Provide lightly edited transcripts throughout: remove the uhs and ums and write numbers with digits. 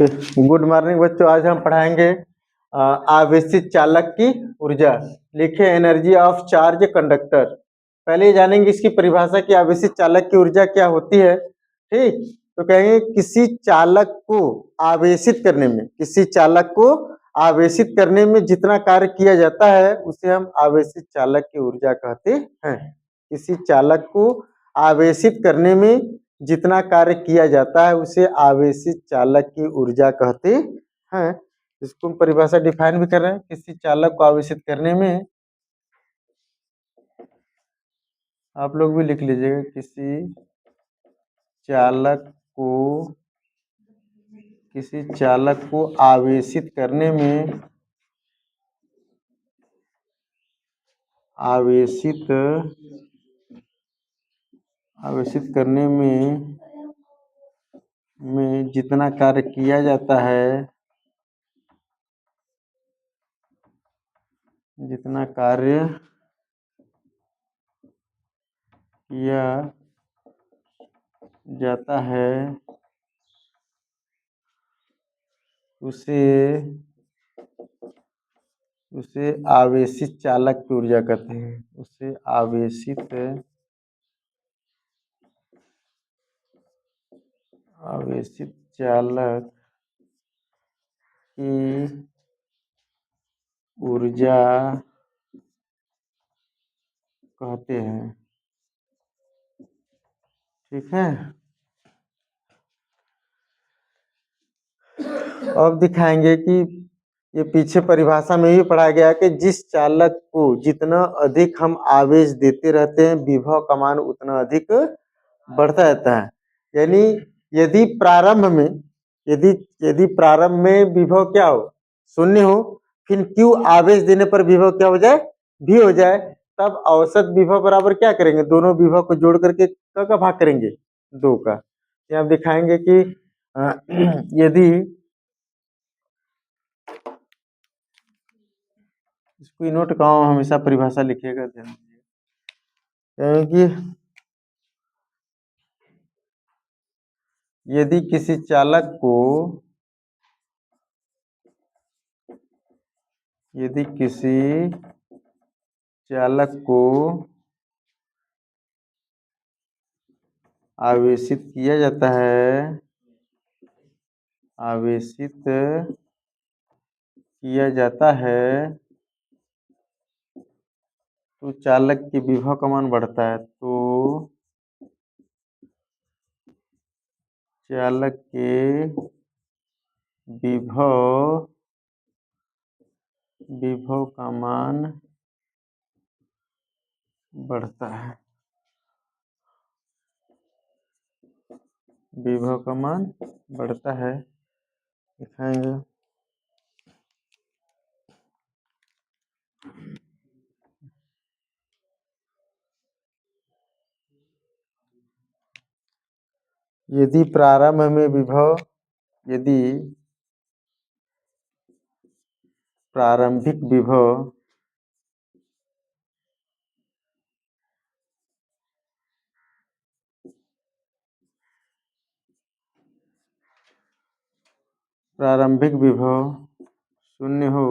Good morning बच्चों। आज हम पढ़ाएंगे आवेशित चालक की ऊर्जा। लिखे एनर्जी ऑफ चार्ज कंडक्टर। पहले ही जानेंगे इसकी परिभाषा कि आवेशित चालक की ऊर्जा क्या होती है। ठीक, तो कहेंगे किसी चालक को आवेशित करने में, किसी चालक को आवेशित करने में जितना कार्य किया जाता है उसे हम आवेशित चालक की ऊर्जा कहते हैं। किसी चालक को आवेशित करने में जितना कार्य किया जाता है उसे आवेशित चालक की ऊर्जा कहते हैं। इसको हम परिभाषा डिफाइन भी कर रहे हैं। किसी चालक को आवेशित करने में, आप लोग भी लिख लीजिएगा, किसी चालक को आवेशित करने में, आवेशित करने में जितना कार्य किया जाता है, जितना कार्य किया जाता है उसे आवेशित चालक की ऊर्जा कहते हैं। उसे आवेशित चालक की ऊर्जा कहते हैं। ठीक है, अब दिखाएंगे कि ये पीछे परिभाषा में ही पढ़ा गया कि जिस चालक को जितना अधिक हम आवेश देते रहते हैं विभव का मान उतना अधिक बढ़ता रहता है। यानी यदि प्रारंभ में विभव क्या हो, शून्य हो, फिर क्यू आवेश देने पर विभव क्या हो जाए, भी हो जाए, तब औसत विभव बराबर क्या करेंगे, दोनों विभव को जोड़ करके का भाग करेंगे, 2 का। यहाँ दिखाएंगे कि यदि, इसको नोट करो, हमेशा परिभाषा लिखिएगा, ध्यान दीजिए। क्योंकि यदि किसी चालक को आवेशित किया जाता है, तो चालक के विभव का मान बढ़ता है। तो चालक के विभव का मान बढ़ता है, विभव का मान बढ़ता है। दिखाएंगे, यदि प्रारंभ में विभव, यदि प्रारंभिक विभव शून्य हो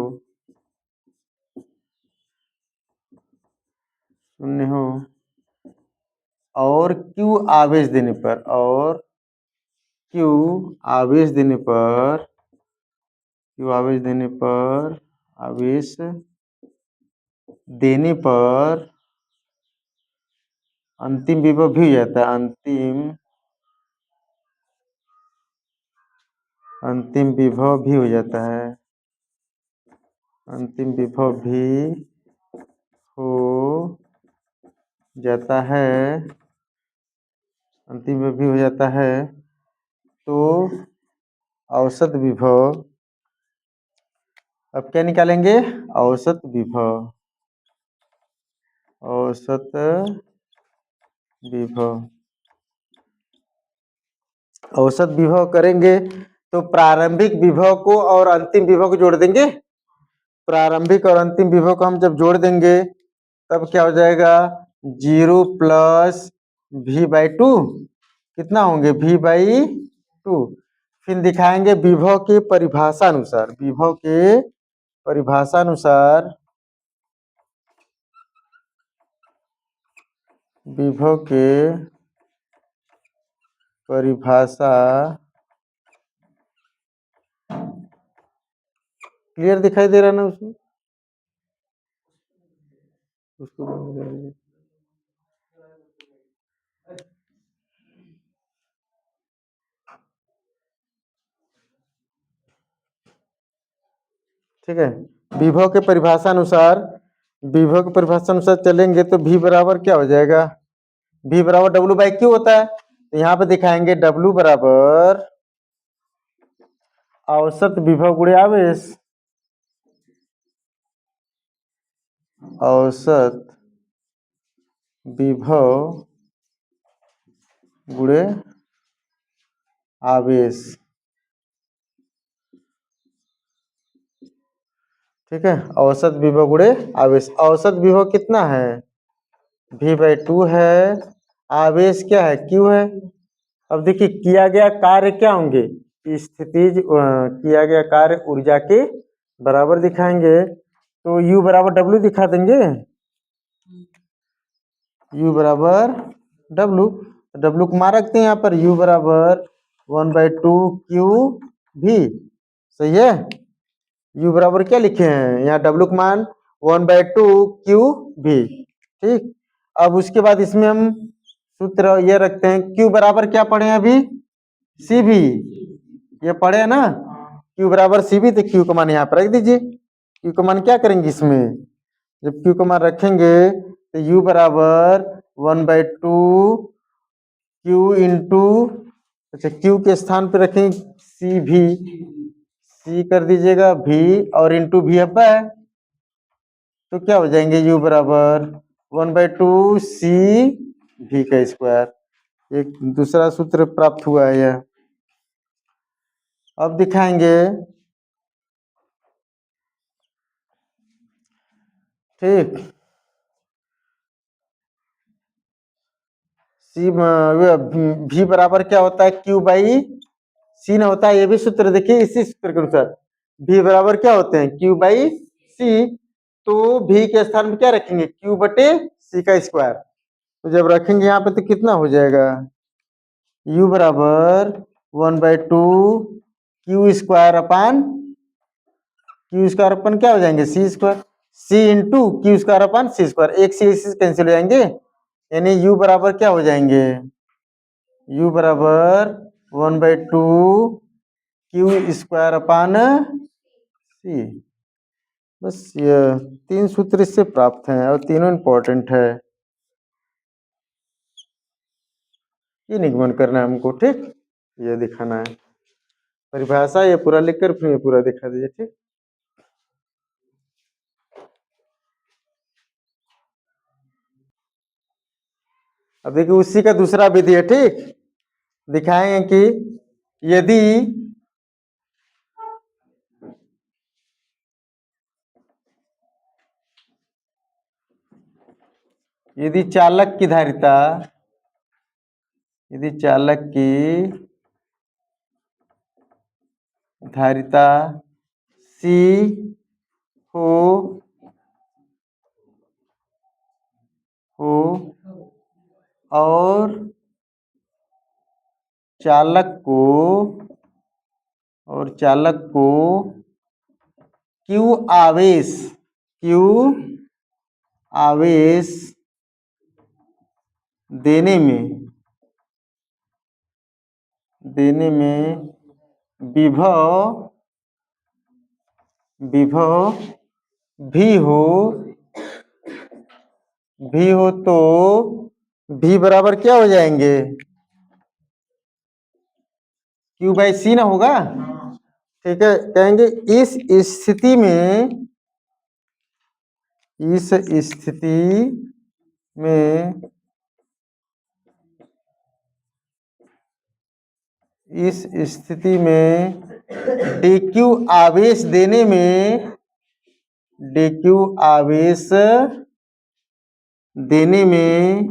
और क्यू आवेश देने पर, अंतिम विभव भी हो जाता है, अंतिम विभव भी हो जाता है, अंतिम विभव भी हो जाता है, तो औसत विभव, अब क्या निकालेंगे, औसत विभव करेंगे तो प्रारंभिक विभव को और अंतिम विभव को जोड़ देंगे। प्रारंभिक और अंतिम विभव को हम जब जोड़ देंगे तब क्या हो जाएगा, 0 + v/2 कितना होंगे, v/2। फिर दिखाएंगे विभव के परिभाषा अनुसार, विभव के परिभाषा अनुसार, विभव के परिभाषा क्लियर दिखाई दे रहा है ना उसमें, उसको बंद कर दीजिए। ठीक है, विभव के परिभाषा अनुसार, विभव के परिभाषा अनुसार चलेंगे तो V बराबर क्या हो जाएगा, V बराबर W बाई क्यू होता है। तो यहाँ पे दिखाएंगे W बराबर औसत विभव गुणे आवेश, औसत विभव गुणे आवेश। ठीक है, औसत विभव गुणे आवेश। औसत विभव कितना है, V बाई 2 है, आवेश क्या है, Q है। अब देखिए किया गया कार्य क्या होंगे, स्थितिज किया गया कार्य ऊर्जा के बराबर दिखाएंगे। तो U बराबर W दिखा देंगे, U बराबर W को मान रखते हैं यहाँ पर, U बराबर 1/2 क्यू भी, सही है। U बराबर क्या लिखे हैं यहाँ, W का मान 1/2 क्यू भी। ठीक, अब उसके बाद इसमें हम सूत्र ये रखते हैं, Q बराबर क्या पढ़े हैं अभी, सी भी, ये पढ़े हैं ना, Q बराबर सी भी। तो Q का मान यहाँ पर रख दीजिए। Q का मान क्या करेंगे इसमें, जब Q का मान रखेंगे तो U बराबर 1/2 Q इंटू, अच्छा Q के स्थान पे रखेंगे सी भी, सी कर दीजिएगा भी, और इंटू भी अब है, तो क्या हो जाएंगे U बराबर 1/2 सी भी का स्क्वायर। एक दूसरा सूत्र प्राप्त हुआ है यह। अब दिखाएंगे, ठीक, सी भी बराबर क्या होता है, Q बाई सी न होता है, ये भी सूत्र देखिए इसी सूत्र के अनुसार, V बराबर क्या होते हैं, Q बाई सी। तो V के स्थान पे क्या रखेंगे, Q बटे सी का स्क्वायर। तो जब रखेंगे यहाँ पे तो कितना हो जाएगा, U बराबर 1/2 Q square upon, Q square upon क्या हो जाएंगे, सी स्क्वायर, सी इंटू क्यू स्क्वायर अपान सी स्क्वायर, एक से कैंसिल हो जाएंगे, यानी U बराबर क्या हो जाएंगे, U बराबर 1/2 क्यू स्क्वायर अपान सी। बस ये 3 सूत्र इससे प्राप्त हैं और तीनों इंपॉर्टेंट है, ये निगमन करना है हमको। ठीक, ये दिखाना है परिभाषा, ये पूरा लिखकर फिर ये पूरा दिखा दीजिए। ठीक, अब देखिए उसी का दूसरा विधि है। ठीक, दिखाएंगे कि यदि यदि चालक की धारिता, यदि चालक की धारिता C हो और चालक को, और चालक को Q आवेश, Q आवेश देने में विभव भी हो तो V बराबर क्या हो जाएंगे, Q बाई सी ना होगा। ठीक है, कहेंगे इस स्थिति में, इस स्थिति में, इस स्थिति में dq आवेश देने में, dq आवेश देने में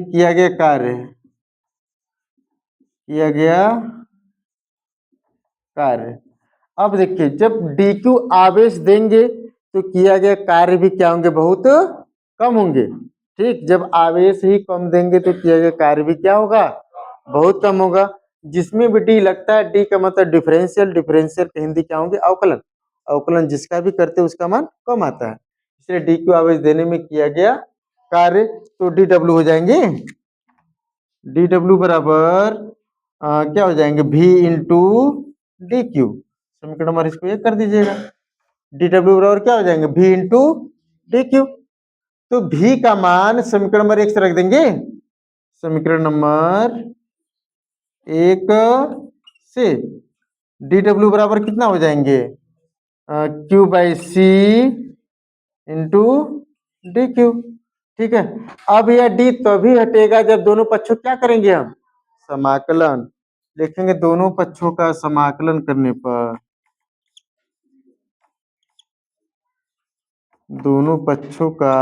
किया गया कार्य, किया गया कार्य। अब देखिए जब डी क्यू आवेश देंगे तो किया गया कार्य भी क्या होंगे, बहुत कम होंगे। ठीक, जब आवेश ही कम देंगे तो किया गया कार्य भी क्या होगा, बहुत कम होगा। जिसमें भी डी लगता है, डी का मतलब डिफरेंशियल, डिफरेंशियल की हिंदी क्या होंगे, अवकलन। अवकलन जिसका भी करते उसका मान कम आता है, इसलिए डी क्यू आवेश देने में किया गया कार्य। तो डी डब्ल्यू हो जाएंगे, डी डब्ल्यू बराबर क्या हो जाएंगे, V इंटू डी क्यू। समीकरण नंबर इसको ये कर दीजिएगा, डी डब्ल्यू बराबर क्या हो जाएंगे, V इंटू डी क्यू। तो V का मान समीकरण नंबर 1 से रख देंगे, समीकरण नंबर 1 से डी डब्ल्यू बराबर कितना हो जाएंगे, Q by C into D Q. ठीक है, अब यह डी तभी हटेगा जब दोनों पक्षों क्या करेंगे, हम समाकलन लिखेंगे। दोनों पक्षों का समाकलन करने पर, दोनों पक्षों का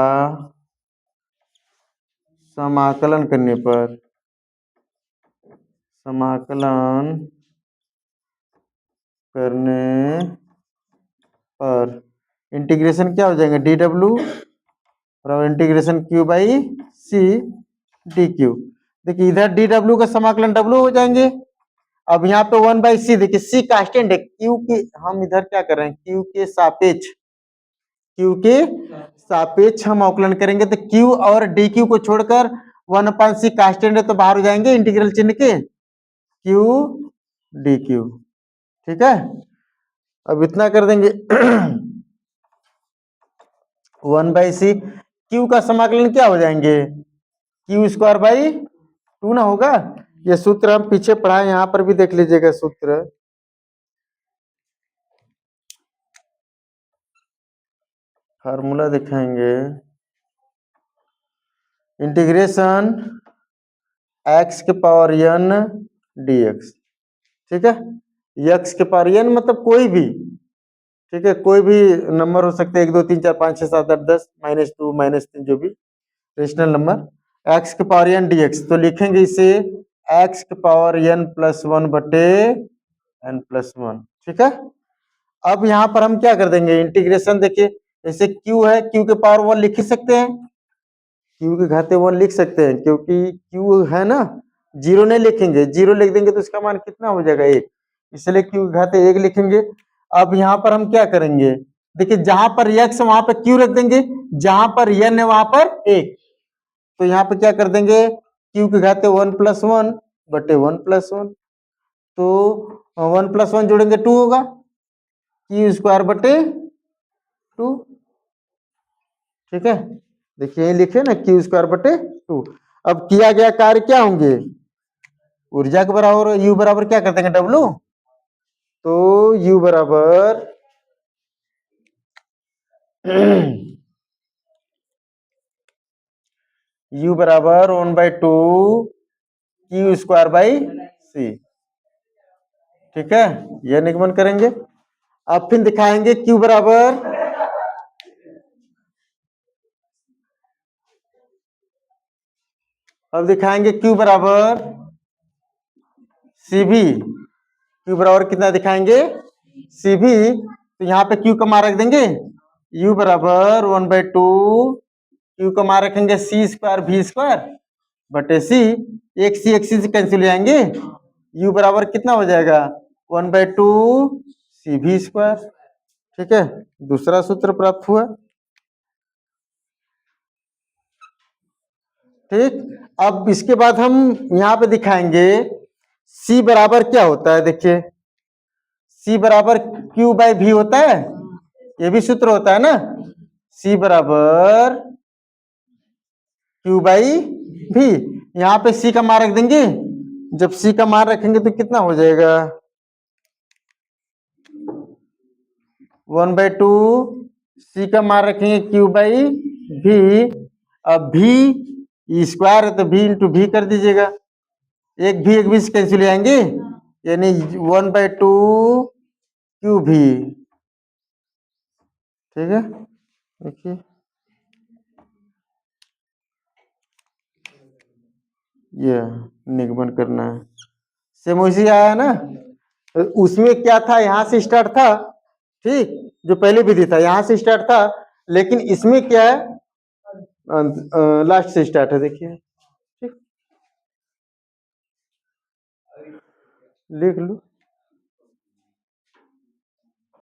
समाकलन करने पर, समाकलन करने पर इंटीग्रेशन क्या हो जाएंगे, डी डब्ल्यू और integration Q by C D Q. देखिए इधर डी डब्ल्यू का समाकलन डब्ल्यू हो जाएंगे। अब यहाँ पे 1/c, देखिए सी कांस्टेंट है, क्यू के हम इधर क्या कर रहे हैं, क्यू के सापेक्ष, क्यू के सापेक्ष हम अवकलन करेंगे। तो क्यू और डी क्यू को छोड़कर 1/c कांस्टेंट है तो बाहर हो जाएंगे इंटीग्रल चिन्ह के, क्यू डी क्यू। ठीक है, अब इतना कर देंगे 1/c, क्यू का समाकलन क्या हो जाएंगे, क्यू स्क्वायर बाई 2 ना होगा। ये सूत्र हम पीछे पढ़ाए, यहां पर भी देख लीजिएगा सूत्र, फार्मूला दिखाएंगे, इंटीग्रेशन x के पावर n dx। ठीक है, x के पावर n मतलब कोई भी, ठीक है, कोई भी नंबर हो सकते हैं, 1 2 3 4 5 6 7 8 10 -2 -3 जो भी रेशनल नंबर, x के पावर n dx। तो लिखेंगे इसे x के पावर n प्लस 1 बटे n प्लस 1। ठीक है, अब यहाँ पर हम क्या कर देंगे, इंटीग्रेशन देखिए, जैसे q है, q के पावर 1 लिख ही सकते हैं, q के घाते 1 लिख सकते हैं, क्योंकि q है ना, जीरो नहीं लिखेंगे, जीरो लिख देंगे तो इसका मान कितना हो जाएगा, 1, इसलिए q के घाते 1 लिखेंगे। अब यहाँ पर हम क्या करेंगे, देखिए जहां पर x वहां पर q रख देंगे, जहां पर n है वहां पर 1, तो यहाँ पे क्या कर देंगे, q के घाते 1 प्लस 1 बटे 1 प्लस 1, तो 1 प्लस 1 जोड़ेंगे 2 होगा, q स्क्वायर बटे 2। ठीक है, देखिए यही लिखे ना, q स्क्वायर बटे 2। अब किया गया कार्य क्या होंगे, ऊर्जा के बराबर, u बराबर क्या कर देंगे, W। तो u बराबर u बराबर 1/2 q स्क्वायर बाई सी। ठीक है, यह निगमन करेंगे। अब फिर दिखाएंगे q बराबर, अब दिखाएंगे q बराबर cv, q बराबर कितना दिखाएंगे, cv। तो यहाँ पे q का मान रख देंगे, u बराबर 1/2 q का मान रखेंगे c स्क्वायर v स्क्वायर बटे c, एक c से कैंसिल हो जाएंगे, u बराबर कितना हो जाएगा, 1/2 c v स्क्वायर। ठीक है, दूसरा सूत्र प्राप्त हुआ। ठीक, अब इसके बाद हम यहाँ पे दिखाएंगे C बराबर क्या होता है, देखिए C बराबर Q बाई V होता है, ये भी सूत्र होता है ना, C बराबर Q बाई V। यहाँ पे C का मान रख देंगे, जब C का मान रखेंगे तो कितना हो जाएगा, 1/2 C का मान रखेंगे Q बाई V। अब V स्क्वायर है तो V इंटू V कर दीजिएगा, एक भी से कैंसिल हो जाएंगे, यानी 1/2 क्यू भी। ठीक है, देखिए ये निगमन करना है, सेम वैसे आया ना। तो उसमें क्या था, यहाँ से स्टार्ट था, ठीक, जो पहले विधि था यहाँ से स्टार्ट था, लेकिन इसमें क्या है, लास्ट से स्टार्ट है, देखिए, ठीक, लिख लो।